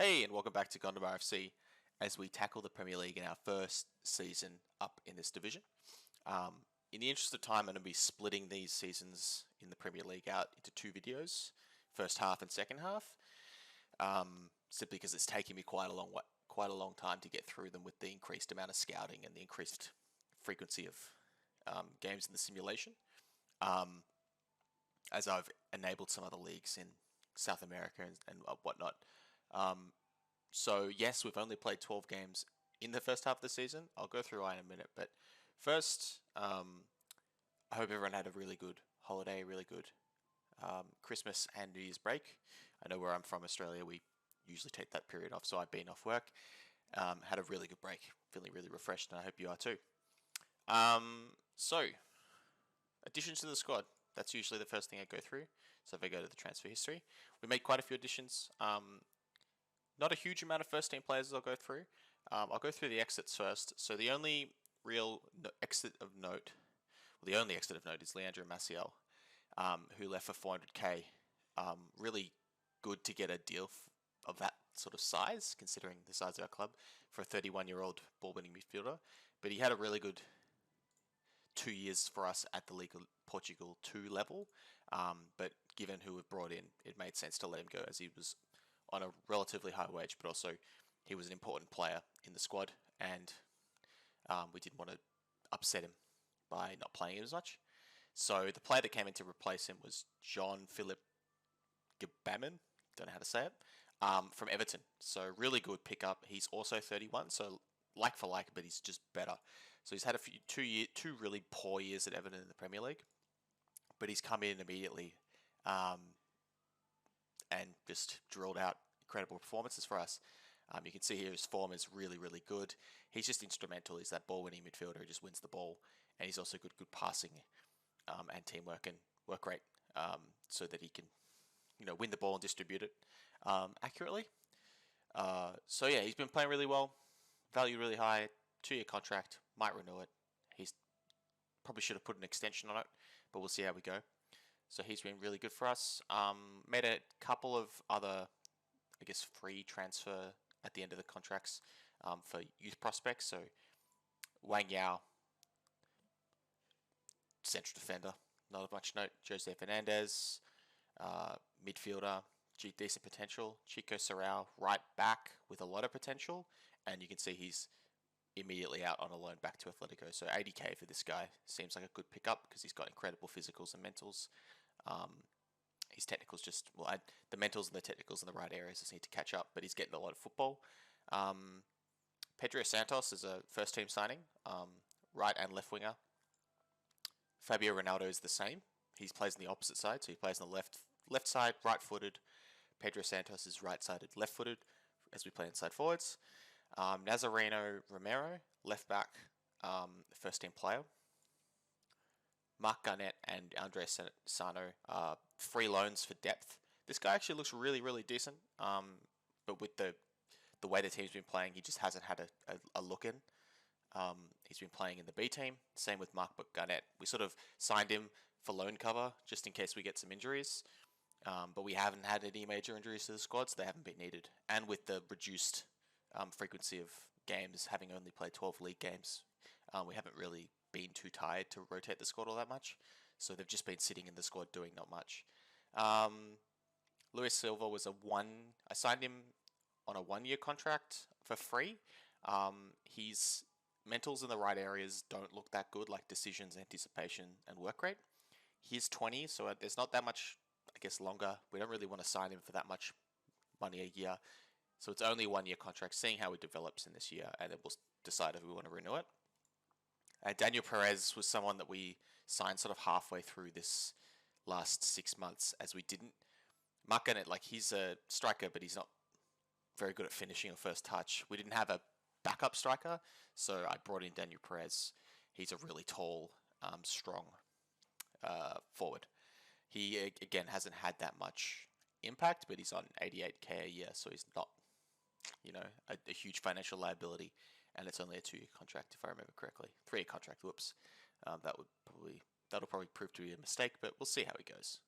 Hey, and welcome back to Gondom RFC as we tackle the Premier League in our first season up in this division. In the interest of time, I'm going to be splitting these seasons in the Premier League out into two videos, first half and second half, simply because it's taking me quite a long time to get through them with the increased amount of scouting and the increased frequency of games in the simulation. As I've enabled some other leagues in South America and whatnot. So yes, we've only played 12 games in the first half of the season. I'll go through in a minute, but first, I hope everyone had a really good holiday, really good Christmas and New Year's break. I know where I'm from, Australia, we usually take that period off, so I've been off work. Had a really good break, feeling really refreshed, and I hope you are too. So, additions to the squad. That's usually the first thing I go through. So if I go to the transfer history, we made quite a few additions. Not a huge amount of first-team players I'll go through. I'll go through the exits first. So the only real exit of note, well, the only exit of note is Leandro Maciel, who left for 400k. Really good to get a deal of that sort of size, considering the size of our club, for a 31-year-old ball-winning midfielder. But he had a really good 2 years for us at the Liga Portugal 2 level. But given who we've brought in, it made sense to let him go, as he was on a relatively high wage, but also he was an important player in the squad, and we didn't want to upset him by not playing him as much. So the player that came in to replace him was Jean-Philippe Gbamin, don't know how to say it, from Everton. So really good pickup. He's also 31, so like for like, but he's just better. So he's had two really poor years at Everton in the Premier League, but he's come in immediately and just drilled out incredible performances for us. You can see here his form is really, really good. He's just instrumental. He's that ball-winning midfielder who just wins the ball, and he's also good passing and teamwork and work rate, so that he can, win the ball and distribute it accurately. So yeah, he's been playing really well, valued really high, 2-year contract, might renew it. He's probably should have put an extension on it, but we'll see how we go. So he's been really good for us. Made a couple of other, free transfer at the end of the contracts for youth prospects. So Wang Yao, central defender, not of much note. Jose Fernandez, midfielder, decent potential. Chico Serrao, right back with a lot of potential. And you can see he's immediately out on a loan back to Atletico. So 80k for this guy seems like a good pickup because he's got incredible physicals and mentals. His technicals the mentals and the technicals in the right areas just need to catch up, but he's getting a lot of football. Pedro Santos is a first team signing, right and left winger. Fabio Ronaldo is the same. He plays on the opposite side, so he plays on the left side, right footed. Pedro Santos is right sided, left footed, as we play inside forwards. Nazareno Romero, left back, first team player. Mark Garnett and Andre Sano, free loans for depth. This guy actually looks really, really decent, but with the way the team's been playing, he just hasn't had a look in. He's been playing in the B team. Same with Mark Garnett. We sort of signed him for loan cover, just in case we get some injuries. But we haven't had any major injuries to the squad, so they haven't been needed. And with the reduced frequency of games, having only played 12 league games, we haven't really been too tired to rotate the squad all that much. So they've just been sitting in the squad doing not much. Luis Silva was I signed him on a 1-year contract for free. His mentals in the right areas don't look that good, like decisions, anticipation, and work rate. He's 20, so there's not that much, longer. We don't really want to sign him for that much money a year. So it's only a 1-year contract, seeing how he develops in this year, and then we'll decide if we want to renew it. Daniel Perez was someone that we signed sort of halfway through this last 6 months, as we didn't. Mark Garnett, he's a striker, but he's not very good at finishing or first touch. We didn't have a backup striker, so I brought in Daniel Perez. He's a really tall, strong forward. He, again, hasn't had that much impact, but he's on 88k a year, so he's not, a huge financial liability. And it's only a 2-year contract, if I remember correctly. 3-year contract, whoops. That'll probably prove to be a mistake, but we'll see how he goes.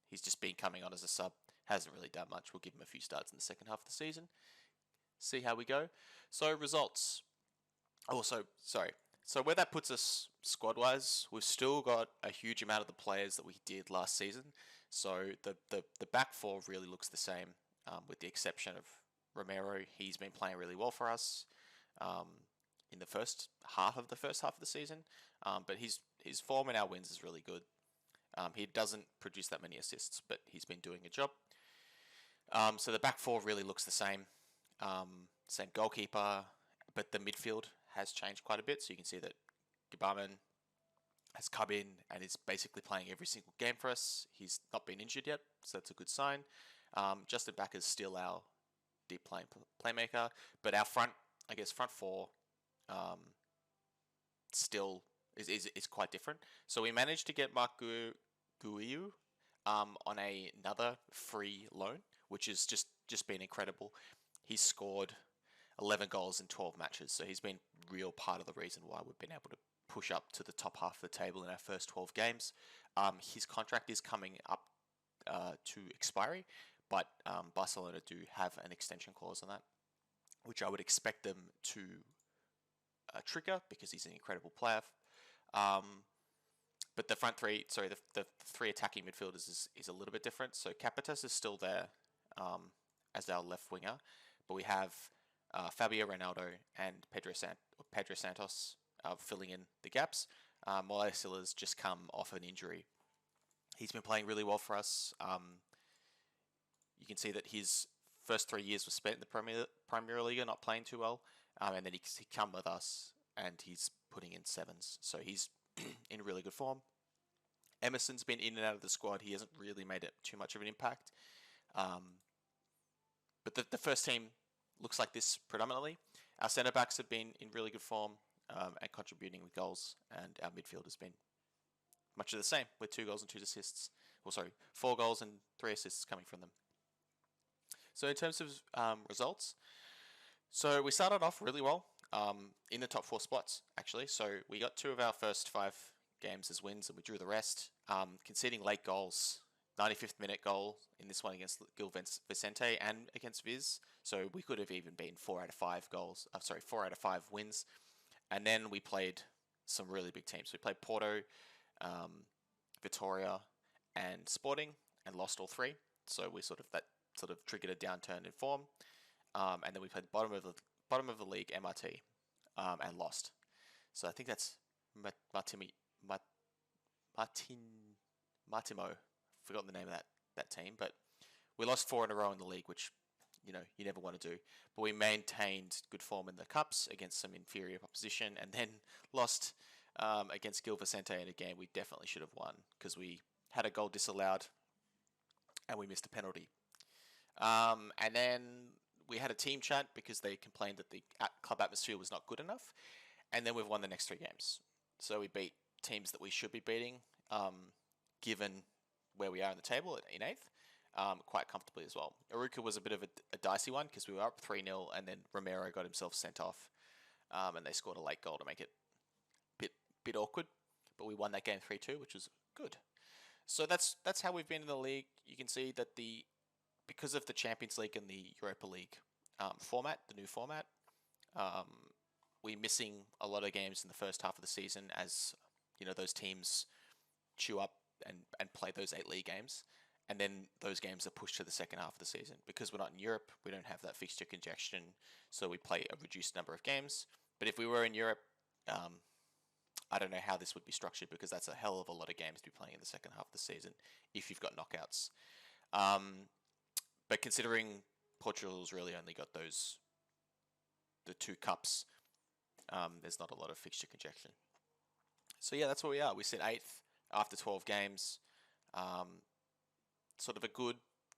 He's just been coming on as a sub, hasn't really done much. We'll give him a few starts in the second half of the season. see how we go. So results. Also, sorry. So where that puts us squad-wise, we've still got a huge amount of the players that we did last season. So the back four really looks the same, with the exception of Romero. He's been playing really well for us um, in the first half of the season, but his form in our wins is really good. He doesn't produce that many assists, but he's been doing a job. So the back four really looks the same. Same goalkeeper, but the midfield has changed quite a bit. So you can see that Gibaman has come in and is basically playing every single game for us. He's not been injured yet, so that's a good sign. Justin Back is still our deep playmaker, but our front four, still is quite different. So we managed to get Mark Guiu on another free loan, which has just been incredible. He's scored 11 goals in 12 matches, so he's been real part of the reason why we've been able to push up to the top half of the table in our first 12 games. His contract is coming up to expiry, but Barcelona do have an extension clause on that, which I would expect them to trigger because he's an incredible player. But the front three, sorry, the three attacking midfielders is a little bit different. So Capitas is still there as our left winger, but we have Fabio Ronaldo and Pedro Santos filling in the gaps. Mola Silla's just come off an injury. He's been playing really well for us. You can see that his first 3 years was spent in the Primeira Liga, not playing too well, and then he come with us and he's putting in sevens. So he's in really good form. Emerson's been in and out of the squad. He hasn't really made it too much of an impact. But the first team looks like this predominantly. Our centre backs have been in really good form and contributing with goals, and our midfield has been much of the same with 2 goals and 2 assists. Well, sorry, 4 goals and 3 assists coming from them. So in terms of results, so we started off really well in the top 4 spots, actually. So we got 2 of our first 5 games as wins, and we drew the rest, conceding late goals. 95th minute goal in this one against Gil Vicente and against Viz. So we could have even been 4 out of 5 goals. 4 out of 5 wins. And then we played some really big teams. We played Porto, Vitoria, and Sporting, and lost all 3. So that triggered a downturn in form. And then we played bottom of the league, MRT, and lost. So I think that's Martimo. Forgotten the name of that team, but we lost 4 in a row in the league, which you never want to do. But we maintained good form in the cups against some inferior opposition, and then lost against Gil Vicente in a game we definitely should have won because we had a goal disallowed and we missed a penalty. And then we had a team chat because they complained that the club atmosphere was not good enough, and then we've won the next 3 games. So we beat teams that we should be beating, given where we are in the table in 8th, quite comfortably as well. Aruca was a bit of a dicey one because we were up 3-0 and then Romero got himself sent off, and they scored a late goal to make it a bit awkward, but we won that game 3-2, which was good. So that's how we've been in the league. You can see that because of the Champions League and the Europa League format, the new format, we're missing a lot of games in the first half of the season as those teams chew up and play those 8 league games, and then those games are pushed to the second half of the season. Because we're not in Europe, we don't have that fixture congestion, so we play a reduced number of games. But if we were in Europe, I don't know how this would be structured, because that's a hell of a lot of games to be playing in the second half of the season if you've got knockouts. But considering Portugal's really only got the 2 cups, there's not a lot of fixture congestion. So yeah, that's where we are. We sit 8th after 12 games. Sort of a good...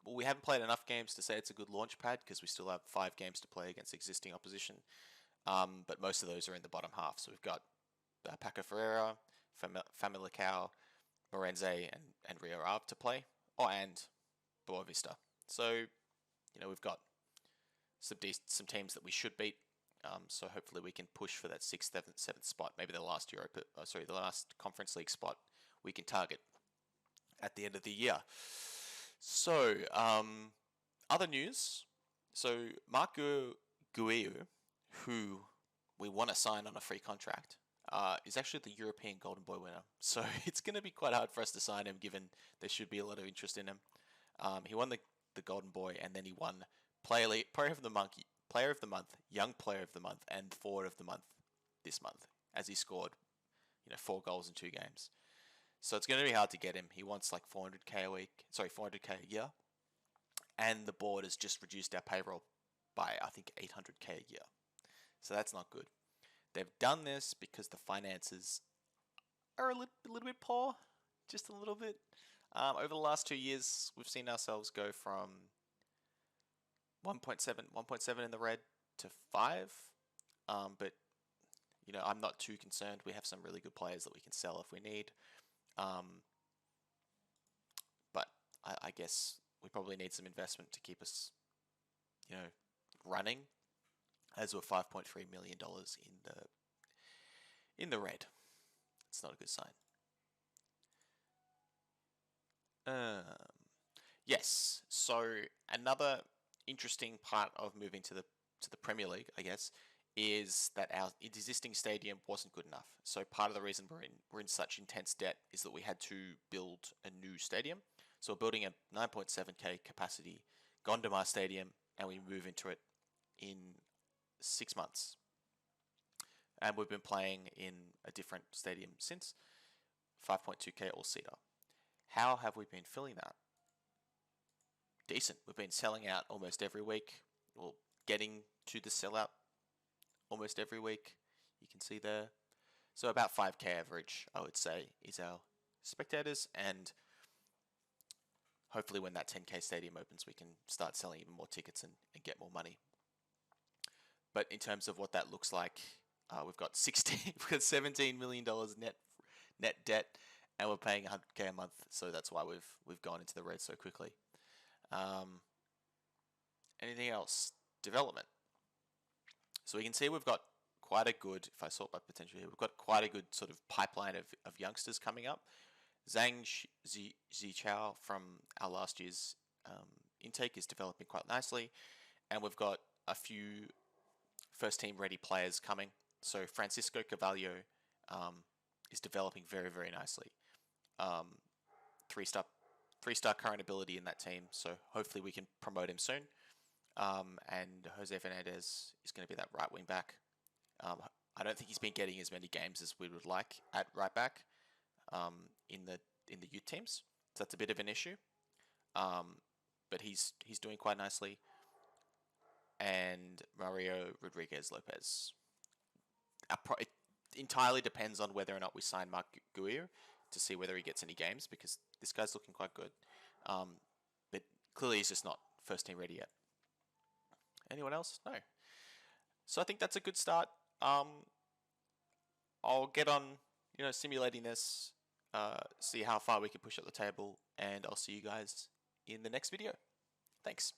Well, we haven't played enough games to say it's a good launch pad because we still have 5 games to play against existing opposition. But most of those are in the bottom half. So we've got Paco Ferreira, Famalicão, Morense, and Rio Ave to play. And Boa Vista. So, we've got some teams that we should beat. So hopefully we can push for that 6th, 7th spot. Maybe the last the last Conference League spot we can target at the end of the year. So, other news. So Mark Guiu, who we want to sign on a free contract, is actually the European Golden Boy winner. So it's going to be quite hard for us to sign him, given there should be a lot of interest in him. He won the Golden Boy, and then he won Player of the Month, Young Player of the Month, and Forward of the Month this month, as he scored, 4 goals in 2 games. So it's going to be hard to get him. He wants like 400k a week, 400k a year, and the board has just reduced our payroll by I think 800k a year. So that's not good. They've done this because the finances are a little bit poor, just a little bit. Over the last 2 years, we've seen ourselves go from 1.7 in the red to 5. But I'm not too concerned. We have some really good players that we can sell if we need. But I guess we probably need some investment to keep us, running, as we're $5.3 million in the red. It's not a good sign. Yes. So another interesting part of moving to the Premier League, I guess, is that our existing stadium wasn't good enough. So part of the reason we're in such intense debt is that we had to build a new stadium. So we're building a 9.7k capacity Gondomar Stadium, and we move into it in 6 months. And we've been playing in a different stadium since, 5.2k all-seater. How have we been filling that? Decent. We've been selling out almost every week. Well, getting to the sellout almost every week. You can see there. So about 5k average, I would say, is our spectators, and hopefully when that 10k stadium opens, we can start selling even more tickets and get more money. But in terms of what that looks like, we've got $17 million net debt, and we're paying 100k a month. So that's why we've gone into the red so quickly. Anything else? Development. So we can see we've got quite a good, if I sort by potential here, we've got quite a good sort of pipeline of youngsters coming up. Zhang Zichao from our last year's intake is developing quite nicely, and we've got a few first team ready players coming. So Francisco Carvalho is developing very, very nicely. 3-star current ability in that team, so hopefully we can promote him soon. And Jose Fernandez is going to be that right wing back. I don't think he's been getting as many games as we would like at right back in the youth teams, so that's a bit of an issue. But he's doing quite nicely. And Mario Rodriguez Lopez. It entirely depends on whether or not we sign Mark Guiu to see whether he gets any games, because this guy's looking quite good. But clearly he's just not first team ready yet. Anyone else? No. So I think that's a good start. I'll get on, simulating this, see how far we can push up the table, and I'll see you guys in the next video. Thanks.